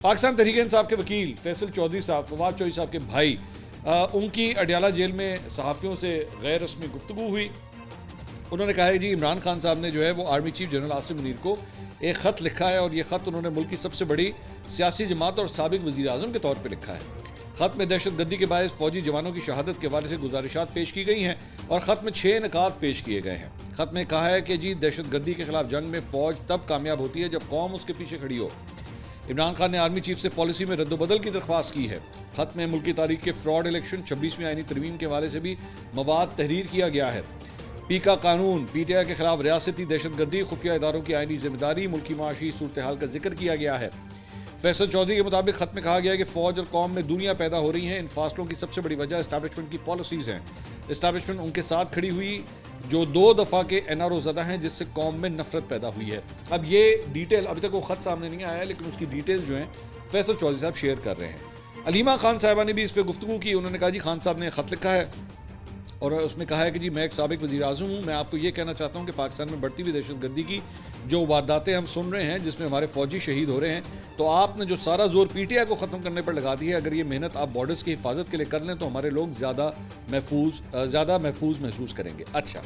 पाकिस्तान तहरीक इंसाफ के वकील फैसल चौधरी साहब, फवाद चौधरी साहब के भाई, उनकी अडयाला जेल में सहाफ़ियों से गैर रस्मी गुफ्तगू हुई। उन्होंने कहा है जी इमरान खान साहब ने जो है वो army chief general Asim Munir को एक ख़त लिखा है और ये ख़त उन्होंने मुल्क की सबसे बड़ी सियासी जमात और साबिक वज़ीर आज़म के तौर पर लिखा है। ख़त में दहशत गर्दी के बायस फ़ौजी जवानों की शहादत के हवाले से गुजारिशात पेश की गई हैं और ख़त में 6 निकात पेश किए गए हैं। ख़त में कहा है कि जी दहशत गर्दी के खिलाफ जंग में फ़ौज तब कामयाब होती है जब कौम उसके पीछे खड़ी हो। इमरान खान ने आर्मी चीफ से पॉलिसी में रद्दबदल की दरख्वास्त की है। खत में मुल्क की तारीख के फ्रॉड इलेक्शन 26वीं आईनी तरमीम के हवाले से भी मवाद तहरीर किया गया है। पीका कानून, पीटीआई के खिलाफ रियासती दहशत गर्दी, खुफिया इदारों की आईनी जिम्मेदारी, मुल्की माशी सूरत हाल का जिक्र किया गया है। फैसल चौधरी के मुताबिक खत में कहा गया है कि फौज और कौम में दुनिया पैदा हो रही हैं। इन फासलों की सबसे बड़ी वजह इस्टेब्लिशमेंट की पॉलिसीज़ हैं। इस्टेब्लिशमेंट उनके साथ खड़ी हुई जो 2 दफ़ा के एनआरओ ज़दा हैं, जिससे कौम में नफरत पैदा हुई है। अब ये डिटेल, अभी तक वो खत सामने नहीं आया है, लेकिन उसकी डिटेल जो हैं फैसल चौधरी साहब शेयर कर रहे हैं। अलीमा खान साहिबा ने भी इस पर गुफ्तगू की। उन्होंने कहा जी खान साहब ने खत लिखा है और उसमें कहा है कि जी मैं एक साबिक वज़ीर आज़म हूँ। मैं आपको ये कहना चाहता हूँ कि पाकिस्तान में बढ़ती हुई दहशतगर्दी की जो वारदातें हम सुन रहे हैं, जिसमें हमारे फ़ौजी शहीद हो रहे हैं, तो आपने जो सारा जोर पीटीआई को ख़त्म करने पर लगा दिया है, अगर ये मेहनत आप बॉर्डर्स की हिफाजत के लिए कर लें तो हमारे लोग ज़्यादा महफूज महसूस करेंगे। अच्छा।